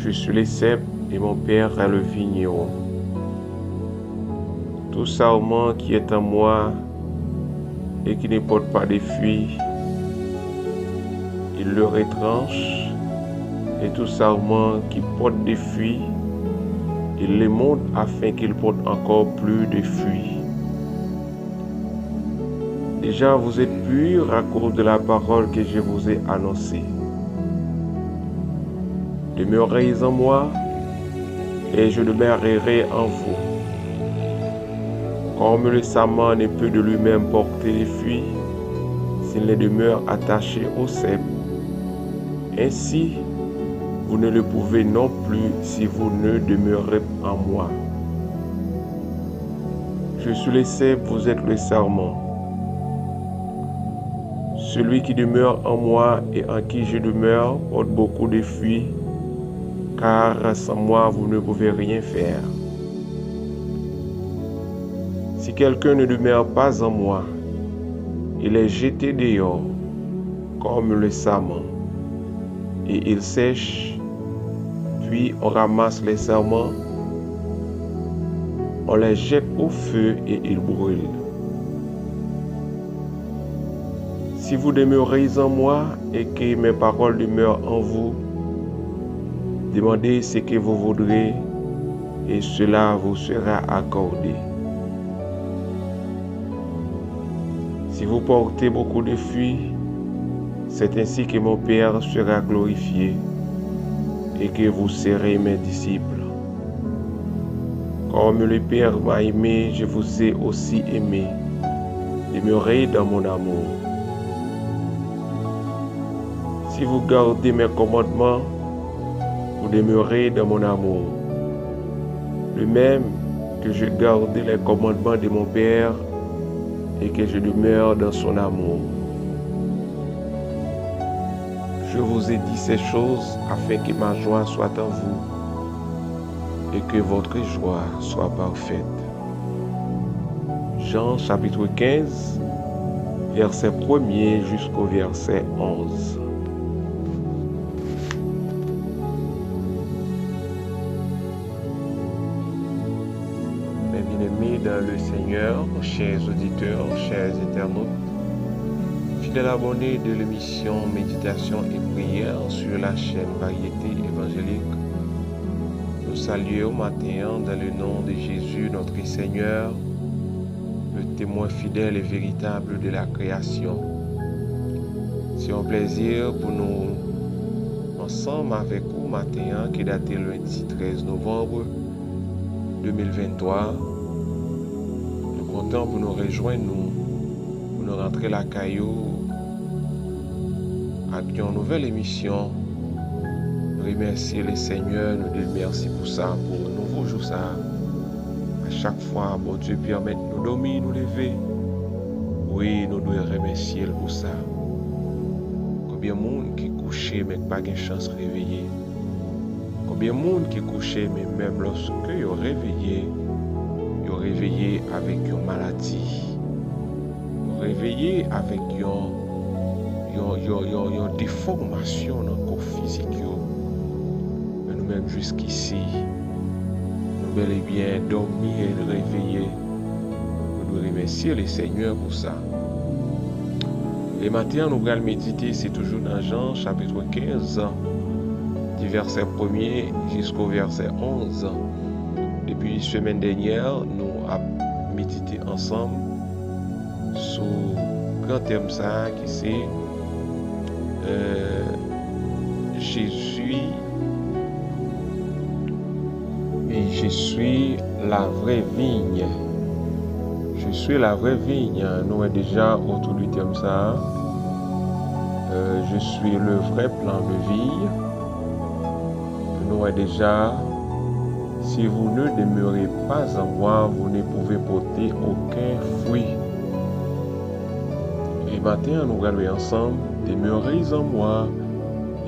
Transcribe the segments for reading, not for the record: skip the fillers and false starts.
Je suis le cep et mon Père est le vigneron. Tout sarment qui est en moi et qui ne porte pas de fruits, il le retranche, et tout sarment qui porte des fruits, il les monte afin qu'il porte encore plus de fruits. Déjà vous êtes purs à cause de la parole que je vous ai annoncée. Demeurez en moi, et je demeurerai en vous. Comme le sarment ne peut de lui-même porter des fruits, s'il ne demeure attaché au cep, ainsi vous ne le pouvez non plus si vous ne demeurez en moi. Je suis le cep, vous êtes le sarment. Celui qui demeure en moi et en qui je demeure porte beaucoup de fruits, car sans moi vous ne pouvez rien faire. Si quelqu'un ne demeure pas en moi, il est jeté dehors comme le sarment, et il sèche, puis on ramasse les sarments, on les jette au feu et ils brûlent. Si vous demeurez en moi et que mes paroles demeurent en vous, demandez ce que vous voudrez et cela vous sera accordé. Si vous portez beaucoup de fruits, c'est ainsi que mon Père sera glorifié et que vous serez mes disciples. Comme le Père m'a aimé, je vous ai aussi aimé. Demeurez dans mon amour. Si vous gardez mes commandements, vous demeurez dans mon amour. De même que je garde les commandements de mon Père et que je demeure dans son amour. Je vous ai dit ces choses afin que ma joie soit en vous et que votre joie soit parfaite. Jean chapitre 15, verset 1er jusqu'au verset 11. Mes bien-aimés dans le Seigneur, chers auditeurs, chers internautes, fidèles abonnés de l'émission Méditation et Prière sur la chaîne Variété Évangélique, nous saluons au matin dans le nom de Jésus notre Seigneur, le témoin fidèle et véritable de la création. C'est un plaisir pour nous, ensemble avec vous, matin, qui date le lundi 13 novembre 2023. Nous comptons pour nous rejoindre, pour nous rentrer la caillou avec une nouvelle émission. Nous remercions le Seigneur, nous disons merci pour ça, pour un nouveau jour ça. À chaque fois, bon Dieu permet de nous dormir, nous lever. Oui, nous devons remercier pour ça. Combien de monde qui couché mais pas de chance de réveiller. Combien de monde qui couché mais même lorsque ils ont réveillé avec une maladie. Ils ont réveillé avec une déformation dans le corps physique. Mais nous-mêmes jusqu'ici, nous bel et bien dormir et réveiller. Nous devons remercier le Seigneur pour ça. Les matins, nous allons méditer, c'est toujours dans Jean chapitre 15, du verset 1er jusqu'au verset 11. Depuis la semaine dernière, nous avons médité ensemble sur le grand thème ça qui c'est je suis la vraie vigne. Je suis la vraie vigne. Nous avons déjà autour du thème ça. Je suis le vrai plan de vie. Nous avons déjà, si vous ne demeurez pas en moi, vous ne pouvez porter aucun fruit. Et maintenant, nous allons ensemble, demeurez en moi,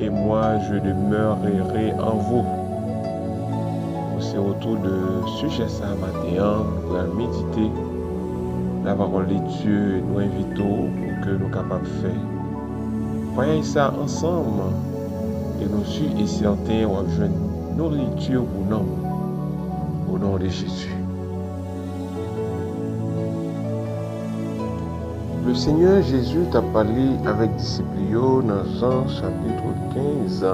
et moi je demeurerai en vous. C'est autour de ce sujet ça matin, nous allons méditer la parole de Dieu, nous invitons pour que nous soyons capables de faire. Voyons ça ensemble, et nous sommes certains, on va nourriture pour nous. Au nom de Jésus. Le Seigneur Jésus t'a parlé avec disciples dans Jean chapitre 15.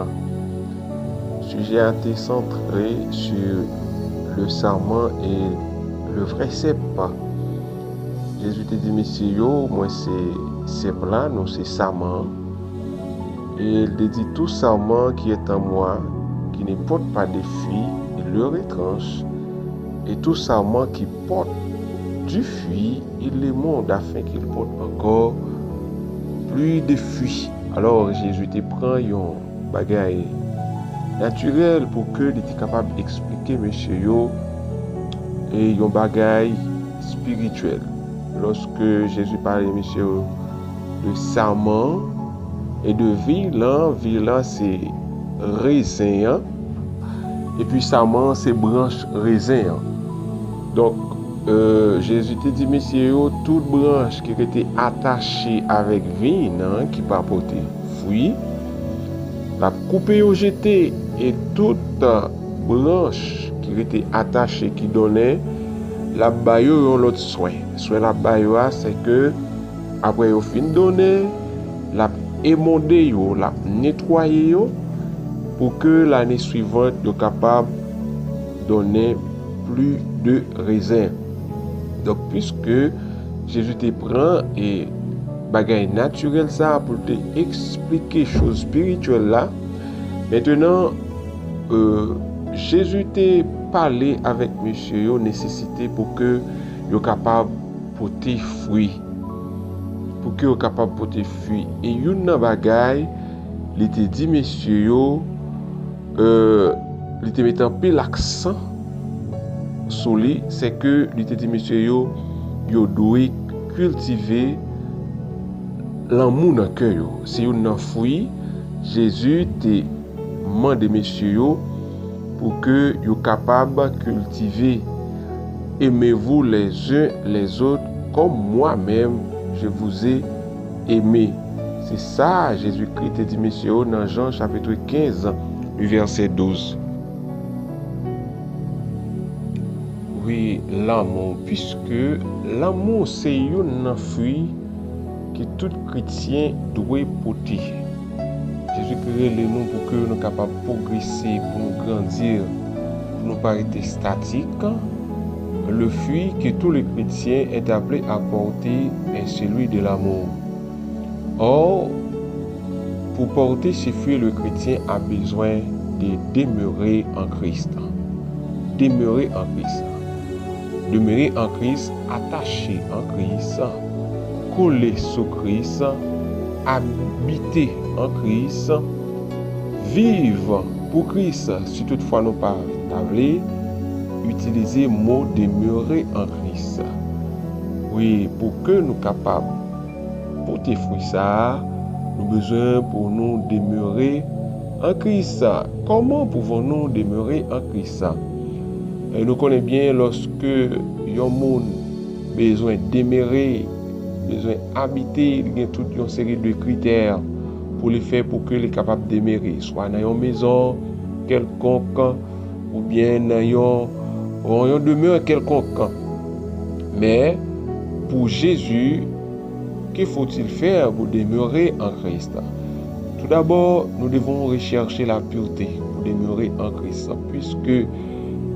Sujet a été centré sur le serment et le vrai cep. Jésus te dit, messieurs, moi c'est là, nous c'est serment. Et il te dit, tout serment qui est en moi, qui ne porte pas de fruits, il le retranche. Et tout serment qui porte du fruit, il le monte afin qu'il porte encore plus de fruits. Alors Jésus te prend un bagage naturel pour que tu es capable d'expliquer monsieur yo et un bagage spirituel. Lorsque Jésus parlait monsieur de serment et de vilain c'est raisin et puis serment c'est branche raisin. Donc Jésus te dit, messieurs, toute branche qui était attachée avec vigne, qui pas porter fruit, la couper ou jeter, et toute branche qui était attachée, qui donnait, la baillot l'autre soin. Soit la baillot, c'est que, après au fin donner, la émondé, la nettoyer, pour que l'année suivante, soit capable de donner plus de raisins. Donc, puisque Jésus te prend et bagaille naturel ça pour te expliquer choses spirituelles là, maintenant, Jésus te parlé avec monsieur nécessité pour que yo capable porter fruit. Pour que yo capable porter fruit. Et une bagaille, il te dit monsieur il te met un peu l'accent soli, c'est que il te dit monsieur yo doit cultiver l'amour dans cœur. Si vous n'en fruit, Jésus te demande monsieur pour que vous capable de cultiver. Aimez-vous les uns les autres comme moi-même je vous ai aimé. C'est ça Jésus-Christ te dit monsieur dans Jean chapitre 15 verset 12. Oui, l'amour, puisque l'amour c'est un fruit que tout chrétien doit porter. Jésus crée les nous pour que nous soyons capables de progresser, pour nous grandir, pour nous pas rester statiques. Le fruit que tout le chrétien est appelé à porter est celui de l'amour. Or, pour porter ce fruit, le chrétien a besoin de demeurer en Christ. Demeurer en Christ. Demeurer en Christ, attaché en Christ, collé sur Christ, habiter en Christ, vivre pour Christ. Si toutefois nous pas tablé, utiliser le mot demeurer en Christ. Oui, pour que nous capables porter fruit ça, nous avons besoin pour nous demeurer en Christ. Comment pouvons-nous demeurer en Christ? Et nous connaissons bien lorsque un monde a besoin de demeurer, besoin d'habiter, il y a toute une série de critères pour les faire pour que les capable de demeurer, soit dans une maison quelconque ou bien dans une demeure quelconque. Mais pour Jésus, que faut-il faire pour demeurer en Christ? Tout d'abord, nous devons rechercher la pureté pour demeurer en Christ, puisque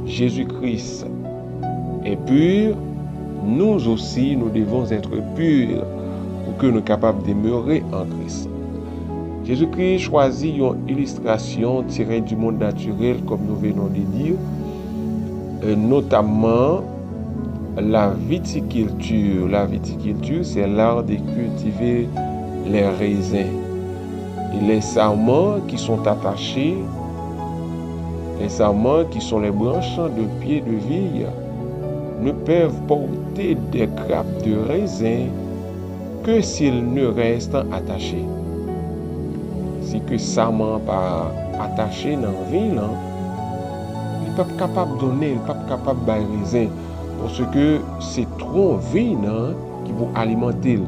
Jésus-Christ est pur, nous aussi, nous devons être purs pour que nous soyons capables de demeurer en Christ. Jésus-Christ choisit une illustration tirée du monde naturel, comme nous venons de dire, notamment la viticulture. La viticulture, c'est l'art de cultiver les raisins. Et les sarments qui sont attachés, les sarments qui sont les branches de pieds de vigne, ne peuvent porter des grappes de raisin que s'ils ne restent attachés. Si que sarment pas attaché dans la ville, il n'est pas capable de donner, il n'est pas capable de bailler raisin, parce que c'est trop vigne qui vont alimenter,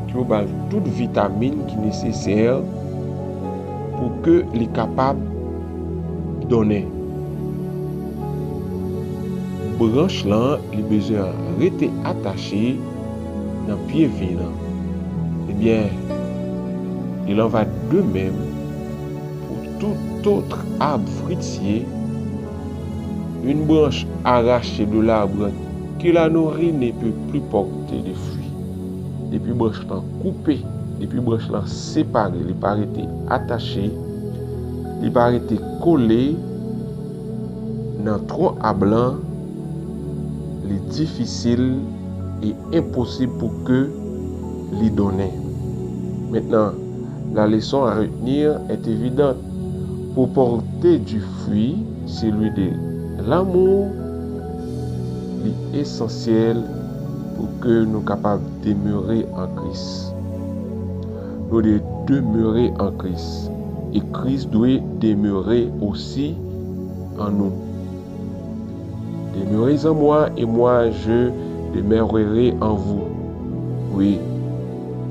qui vont bailler toute vitamine qui est nécessaire pour que les capable de donner. branche là, les besoin rester attaché dans pied vin. Eh bien, il en va de même pour tout autre arbre fruitier. Une branche arrachée de l'arbre qui la nourrit ne peut plus porter de fruits. Depuis branche là coupée, depuis branche là séparée, il pas été attaché, il pas été collé dans tronc à blanc, il est difficile et impossible pour que l'y donner. Maintenant, la leçon à retenir est évidente. Pour porter du fruit, celui de l'amour, est essentiel pour que nous soyons capables de demeurer en Christ. Nous devons demeurer en Christ. Et Christ doit demeurer aussi en nous. Demeurez en moi et moi je demeurerai en vous. Oui,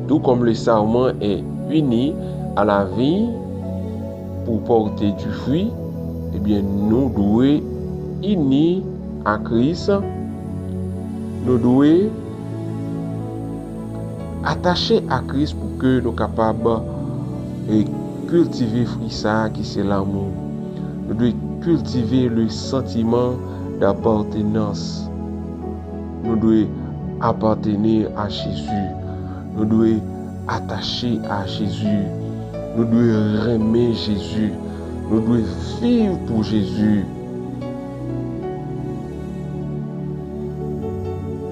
tout comme le sarment est uni à la vie pour porter du fruit, eh bien nous devons unis à Christ, nous devons attacher à Christ pour que nous soyons capables de cultiver le fruit ça qui c'est l'amour. Nous devons cultiver le sentiment d'appartenance. Nous devons appartenir à Jésus. Nous devons attacher à Jésus. Nous devons aimer Jésus. Nous devons vivre pour Jésus.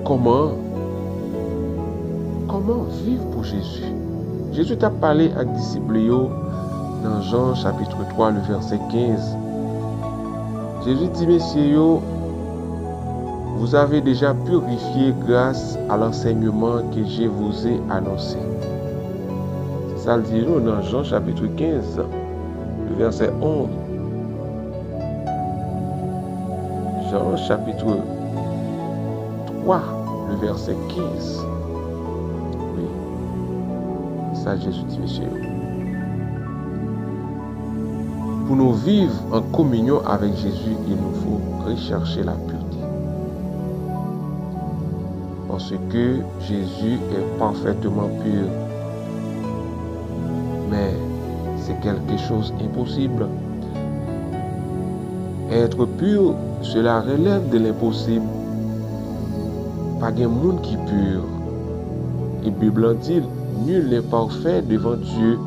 Comment vivre pour Jésus? Jésus t'a parlé à disciples dans Jean chapitre 3, le verset 15. Jésus dit, messieurs, vous avez déjà purifié grâce à l'enseignement que je vous ai annoncé. C'est ça le dit dans Jean chapitre 15, le verset 11. Jean chapitre 3, le verset 15. Oui. Ça Jésus dit, messieurs. Pour nous vivre en communion avec Jésus, il nous faut rechercher la pureté. Parce que Jésus est parfaitement pur. Mais c'est quelque chose d'impossible. Être pur, cela relève de l'impossible. Pas de monde qui est pur. Et la Bible dit, nul n'est parfait devant Dieu.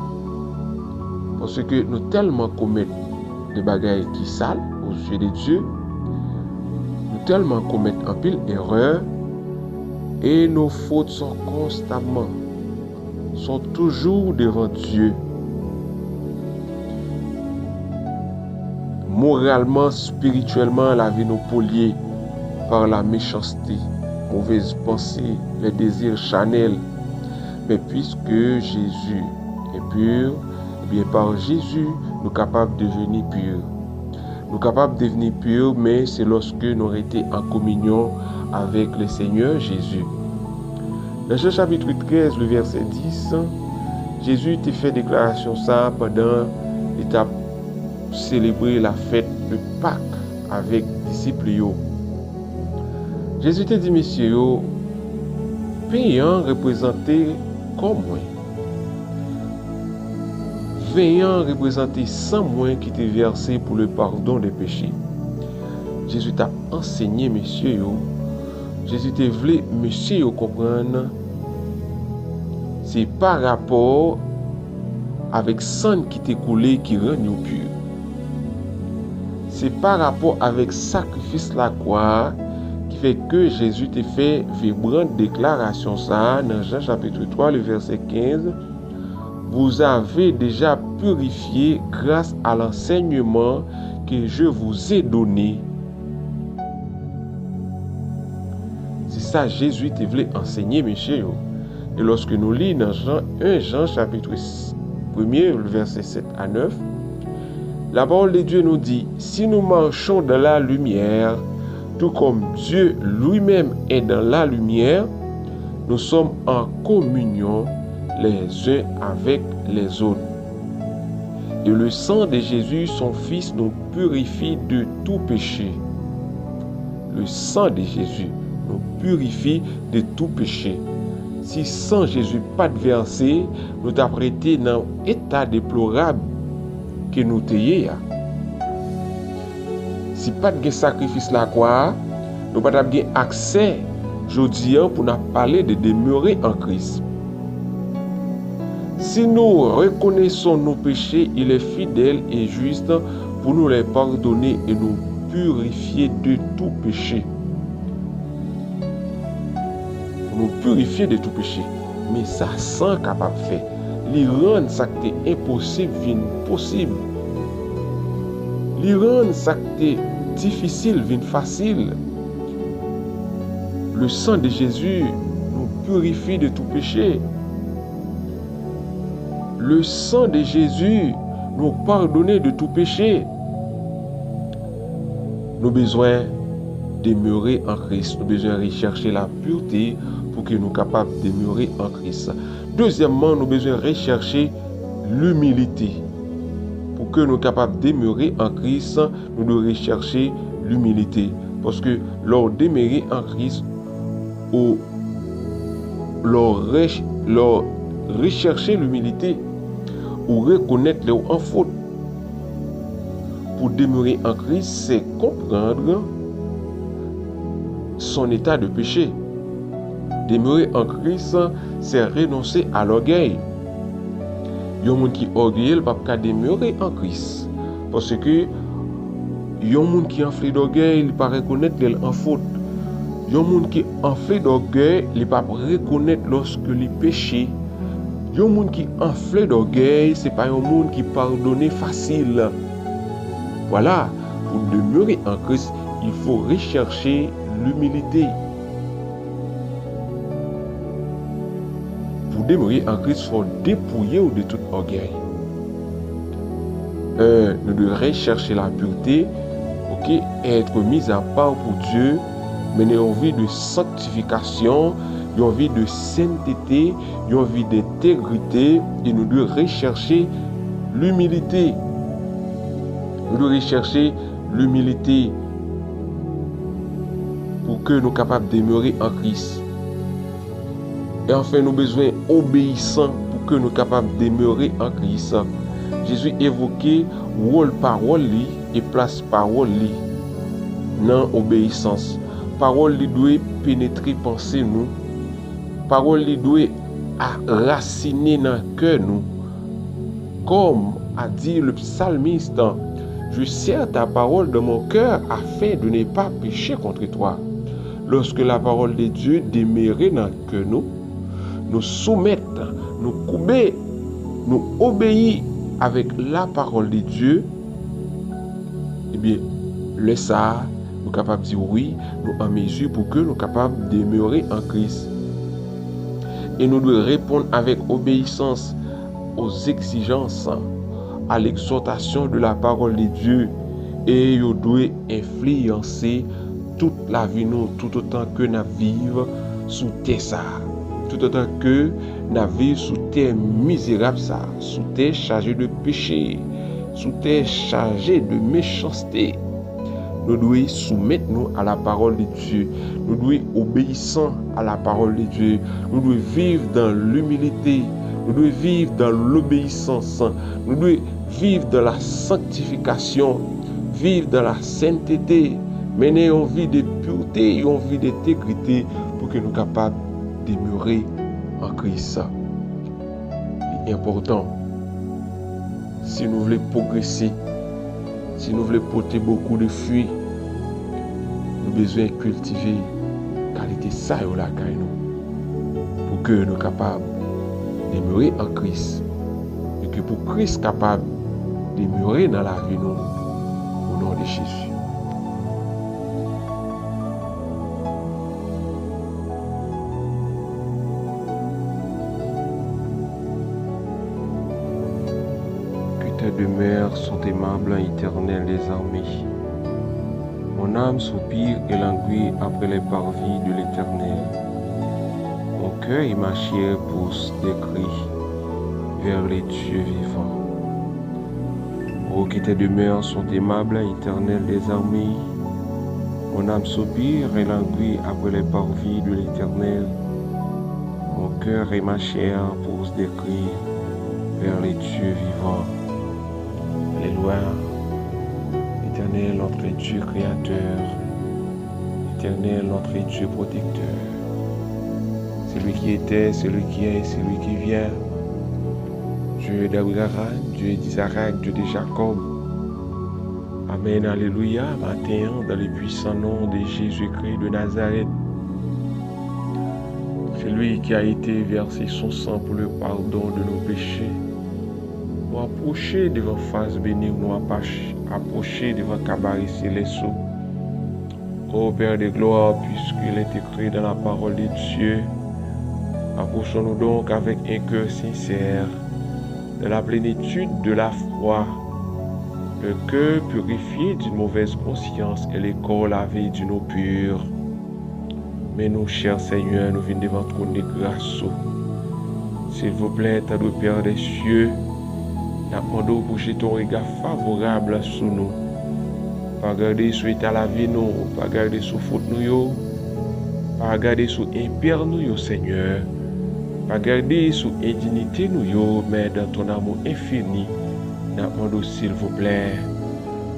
Parce que nous tellement commettons des bagailles qui sales aux yeux de Dieu, nous tellement commettons un pile erreur, et nos fautes sont toujours devant Dieu. Moralement, spirituellement, la vie nous poliée par la méchanceté, mauvaise pensée, les désirs charnels. Mais puisque Jésus est pur, eh bien par Jésus, nous sommes capables de devenir purs. Nous sommes capables de devenir purs, mais c'est lorsque nous avons été en communion avec le Seigneur Jésus. Dans Jean chapitre 13, le verset 10, Jésus t'a fait déclaration ça pendant l'étape célébrer la fête de Pâques avec les disciples. Jésus t'a dit, messieurs, payant représenté comme moi. Veillant représenté sans moins qui t'est versé pour le pardon des péchés. Jésus t'a enseigné, messieurs. Jésus t'a voulu, messieurs, comprendre. C'est par rapport avec sang qui t'est coulé qui rend nous purs. C'est par rapport avec sacrifice la croix qui fait que Jésus t'a fait vibrante déclaration ça dans Jean chapitre 3, le verset 15. Vous avez déjà purifié grâce à l'enseignement que je vous ai donné. C'est ça Jésus te voulait enseigner, messieurs. Et lorsque nous lisons dans 1 Jean chapitre 1er, le verset 7 à 9, la parole de Dieu nous dit, si nous marchons dans la lumière, tout comme Dieu lui-même est dans la lumière, nous sommes en communion les uns avec les autres. Et le sang de Jésus, son Fils, nous purifie de tout péché. le sang de Jésus nous purifie de tout péché. Si sans Jésus pas de versé, nous t'apprêter dans un état déplorable que nous t'ayons. Si pas de sacrifice la croix, nous pas de accès aujourd'hui pour nous parler de demeurer en Christ. Si nous reconnaissons nos péchés, il est fidèle et juste pour nous les pardonner et nous purifier de tout péché. Pour nous purifier de tout péché. Mais ça sans capable de faire. Il rend ça qui est impossible possible. Il rend ça qui est difficile facile. Le sang de Jésus nous purifie de tout péché. Le sang de Jésus nous pardonne de tout péché. Nous avons besoin de demeurer en Christ. Nous avons besoin de rechercher la pureté pour que nous soyons capables de demeurer en Christ. Deuxièmement, nous avons besoin de rechercher l'humilité. Pour que nous soyons capables de demeurer en Christ, nous devons rechercher l'humilité. Parce que lors de demeurer en Christ, lors rechercher l'humilité, ou reconnaître les en faute. Pour demeurer en Christ, c'est comprendre son état de péché. Demeurer en Christ, c'est renoncer à l'orgueil. Il y a des gens qui sont orgueilleux, ne peuvent pas demeurer en Christ. Parce que il y a des gens qui enflent d'orgueil, ils ne peuvent pas reconnaître les en faute. Il y a des gens qui enflent d'orgueil, ils ne peuvent pas reconnaître lorsque ils péchent. Il y a des gens qui enflent d'orgueil, ce n'est pas un monde qui pardonne facile. Voilà, pour demeurer en Christ, il faut rechercher l'humilité. Pour demeurer en Christ, il faut dépouiller de tout orgueil. Nous devons rechercher la pureté, être mis à part pour Dieu, mener une vie de sanctification, une vie de sainteté, une vie d'intégrité, et nous devons rechercher l'humilité. Nous devons rechercher l'humilité pour que nous soyons capables de demeurer en Christ. Et enfin, nous avons besoin d'obéissance pour que nous soyons capables de demeurer en Christ. Jésus évoquait rôle parole et place parole dans l'obéissance. Parole doit pénétrer pensée nous. Parole doit raciner dans le cœur nous. Comme a dit le psalmiste, je serre ta parole dans mon cœur afin de ne pas pécher contre toi. Lorsque la parole de Dieu demeure dans le cœur nous soumettons, nous couper, nous obéir avec la parole de Dieu, eh bien, le ça, nous sommes capables de dire oui, nous en mesure pour que nous soyons capables de demeurer en Christ. Et nous devons répondre avec obéissance aux exigences, à l'exhortation de la parole de Dieu. Et nous devons influencer toute la vie, nous, tout autant que nous vivons sous terre. Tout autant que nous vivons sous terre misérable, sous terre chargée de péché, sous terre chargée de méchanceté. Nous devons soumettre nous à la parole de Dieu. Nous devons obéir à la parole de Dieu. Nous devons vivre dans l'humilité. Nous devons vivre dans l'obéissance. Nous devons vivre dans la sanctification. Vivre dans la sainteté. Mener une vie de pureté et une vie d'intégrité pour que nous soyons capables de demeurer en Christ. C'est important. Si nous voulons progresser, si nous voulons porter beaucoup de fruits, nous avons besoin de cultiver la qualité ça et la nous pour que nous soyons capables de demeurer en Christ et que pour Christ capable de demeurer dans la vie nous au nom de Jésus. Tes demeures sont aimables, éternel des armées. Mon âme soupire et languit après les parvis de l'Éternel. Mon cœur et ma chair poussent des cris vers les dieux vivants. Oh, que tes demeures sont aimables, éternel des armées. Mon âme soupire et languit après les parvis de l'Éternel. Mon cœur et ma chair pour se décrire vers les dieux vivants. Alléluia. Éternel, notre Dieu créateur. Éternel, notre Dieu protecteur. Celui qui était, celui qui est, celui qui vient. Dieu d'Abraham, Dieu d'Isaac, Dieu de Jacob. Amen, alléluia, matin, dans le puissant nom de Jésus-Christ de Nazareth. C'est lui qui a été versé son sang pour le pardon de nos péchés. Nous approcher devant face bénie, nous approcher devant cabaret céleste. Ô Père de gloire, puisqu'il est écrit dans la parole de Dieu, approchons-nous donc avec un cœur sincère, de la plénitude de la foi, le cœur purifié d'une mauvaise conscience et le corps lavé d'une eau pure. Mais nous, cher Seigneur, nous venons devant ton trône de grâce. S'il vous plaît, ta Père des cieux, nous demandons pour jeter ton regard favorable sur nous. Pas garder sur l'état la vie nous, pas garder sur faute nous, pas garder sur impère nous, Seigneur. Pas garder sur indignité nous, mais dans ton amour infini, nous demandons s'il vous plaît,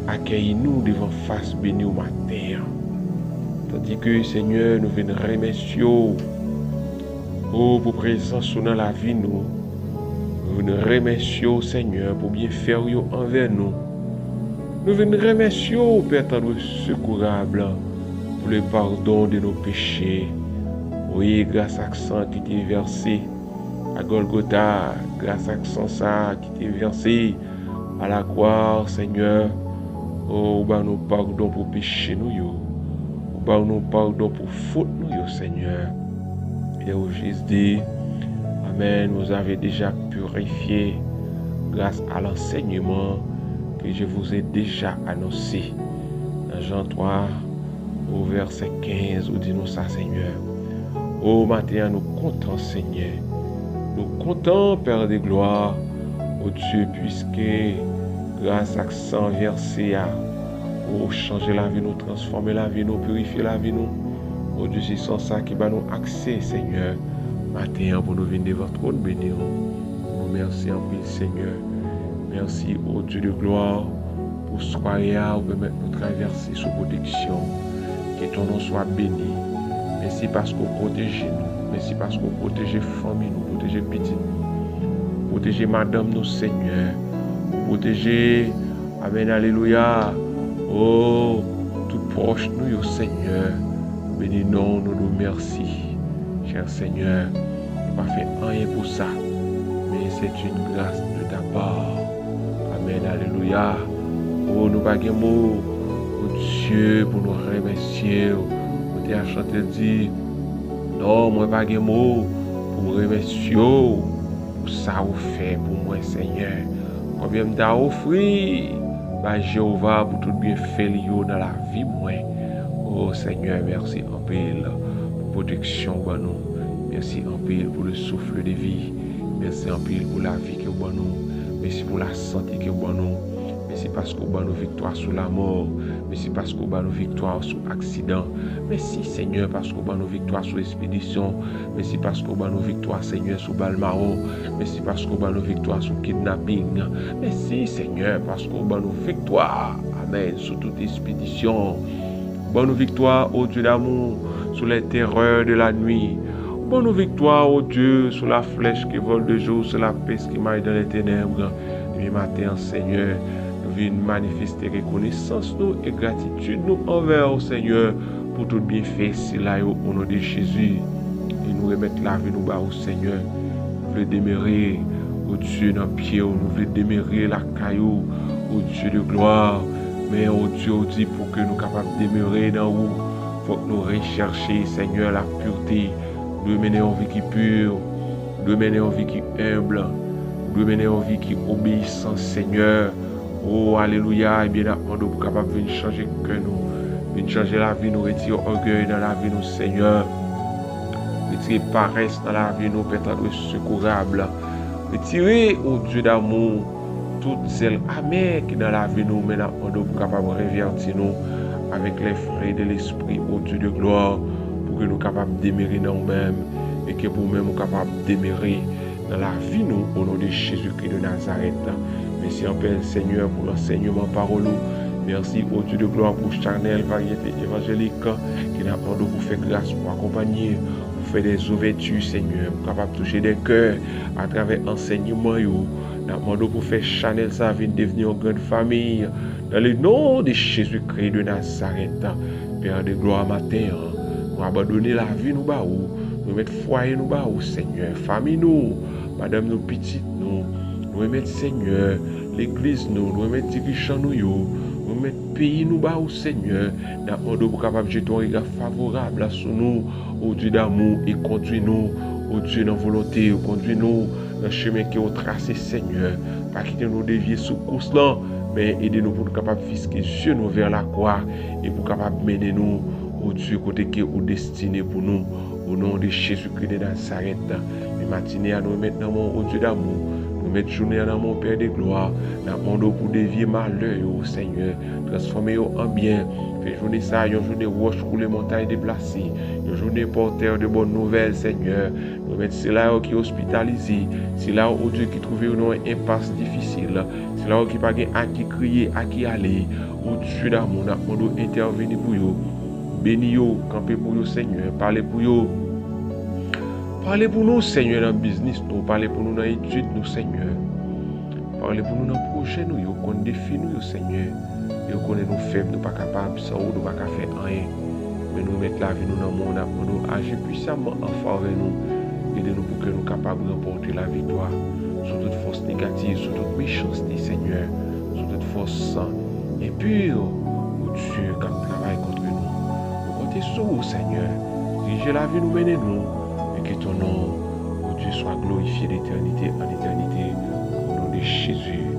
accueillez-nous devant face bénie au matin. Tandis que, Seigneur, nous venons remercier pour présence dans la vie nous. Nous venons remercier, Seigneur, pour bien faire envers nous. Nous venons remercier, Père tendre secourable, pour le pardon de nos péchés. Oui, grâce à sang qui t'est versé à Golgotha, grâce à sang qui t'est versé à la croix, Seigneur. Oh, nous pardon pour péché nous. Nous pardon pour faute nous, Seigneur. Et au Jésus dit, Amen, vous avez déjà purifié grâce à l'enseignement que je vous ai déjà annoncé. Dans Jean 3, au verset 15, vous dit nous ça, Seigneur. Au matin, nous comptons, Seigneur. Nous comptons, Père de gloire, au Dieu, puisque grâce à sang versé à pour changer la vie, nous transformer la vie, nous purifier la vie, nous. Oh Dieu, c'est sans ça qui va nous accès, Seigneur. Matin, pour nous venir devant votre trône béni. Nous merci en plus, Seigneur. Merci, oh Dieu de gloire, pour ce soirée, pour permettre de nous traverser sous protection. Que ton nom soit béni. Merci parce qu'on protège nous. Merci parce qu'on protège famille, nous protège petit nous. Protégez madame, nous, Seigneur. Protégez, Amen, alléluia. Oh, tout proche nous, Seigneur. Bénis nous, nous merci. Cher Seigneur, nous n'avons pas fait rien pour ça, mais c'est une grâce de ta part. Amen, alléluia. Oh, nous n'avons pas de mots, oh Dieu, pour nous remercier. Nous t'ai chanté dire, non, moi pas de mots pour me remercier pour ça vous fait pour moi, Seigneur. Combien m'as offert, bah Jéhovah, pour tout bien fait dans la vie, moi. Oh Seigneur, merci en pile pour protection, nous. Merci en pile pour le souffle de vie. Merci en pile pour la vie que nous. Merci pour la santé que nous. Merci parce qu'on a nos victoires sur la mort. Merci parce qu'on a nos victoires sur l'accident. Merci Seigneur parce qu'on a nos victoires sur l'expédition. Merci parce qu'on a nos victoires Seigneur sur Balmao. Merci parce qu'on a nos victoires sur kidnapping. Merci Seigneur parce qu'on a nos victoires. Amen. Sur toute expédition. Bonne victoire au Dieu d'amour sur les terreurs de la nuit. Bonne victoire au Dieu sur la flèche qui vole de jour, sur la peste qui maille dans les ténèbres. Et matin Seigneur, nous venons manifester reconnaissance nous et gratitude nous envers au Seigneur pour tout bienfait, c'est là au nom de Jésus. Et nous remettre la vie nous bas au Seigneur. Nous voulons demeurer au Dieu dans le pied, nous voulons demeurer la caillou au Dieu de gloire. Mais au Dieu dit pour que nous capables de demeurer dans vous, il faut que nous recherchions, Seigneur, la pureté, de mener une vie qui est pure, de mener une vie qui est humble, de mener une vie qui est obéissante, Seigneur. Oh, alléluia, et bien nous pour capable de changer que nous, de changer la vie, nous retirer orgueil dans la vie, nous, Seigneur. Retirer paresse dans la vie, nous, Père secourable. Retirer, oh Dieu d'amour, toutes celles amères qui dans la vie nous, mais nous pour capable de revertir nous avec les fruits de l'esprit, ô Dieu de gloire, pour que nous soyons capables de demeurer dans nous-mêmes et que pour nous-mêmes nous soyons capables de demeurer dans la vie, nous, au nom de Jésus-Christ de Nazareth. Merci en Père Seigneur pour l'enseignement parole. Merci au Dieu de gloire pour Chanel Variété Évangélique qui n'a pas de vous faire grâce pour accompagner, pour faire des ouvertures, Seigneur, pour capable toucher des cœurs à travers l'enseignement. Nous demandons pour faire Chanel ça vienne devenir une grande famille dans le nom de Jésus-Christ de Nazareth. Père de gloire matin, nous abandonner la vie nous baou, nous mettre foyer nous baou, Seigneur, famille nous, madame nous petites nous remettre Seigneur, l'église nous remettre dirigeants nous mettre pays nous baou, Seigneur, nous demandons pour capable jeter un regard favorable sur nous, au Dieu d'amour et conduis-nous, au Dieu dans volonté, conduis-nous dans le chemin qui est tracé, Seigneur, pas quitter nous dévier sous course là, mais aidez-nous pour nous capables de fisquer yeux nous vers la croix et pour capable mener nous au Dieu côté qui est destiné pour nous au nom de Jésus-Christ de Nazareth. Les matinées à nous mettre dans mon Dieu d'amour, nous mettre journée dans mon Père de gloire, dans mon dos pour dévier malheur au Seigneur, transformer en bien. Fait journée ça, une journée roche pour les montagnes déplacées, une journée porteur de bonnes nouvelles, Seigneur. Nous mettons c'est là qui est hospitalisé, c'est là où Dieu qui trouve une impasse difficile, c'est là où qui pas à qui crier, à qui aller, où Dieu d'amour, nous demandons intervenir pour eux, bénis eux, camper pour eux, Seigneur, parler pour eux. Parlez pour nous, Seigneur, dans le business, nous. Parlez pour nous dans l'étude, nous, Seigneur. Parlez pour nous dans le projet, nous. Nous connaissons des défis, nous, Seigneur. Nous connaissons nos faibles, nous ne sommes pas capables, sans nous ne pouvons pas faire rien. Mais nous mettons la vie nous dans le monde, nous agir puissamment en faveur de nous. Aidez-nous pour que nous soyons capables de remporter la victoire sur toute force négative, sur toute méchanceté, Seigneur, sur toute force impure, où Dieu qui travaille contre nous. Nous comptons sur vous, Seigneur. Dirigez la vie, nous menez nous. Et que ton nom, ô Dieu, soit glorifié d'éternité en éternité, au nom de Jésus.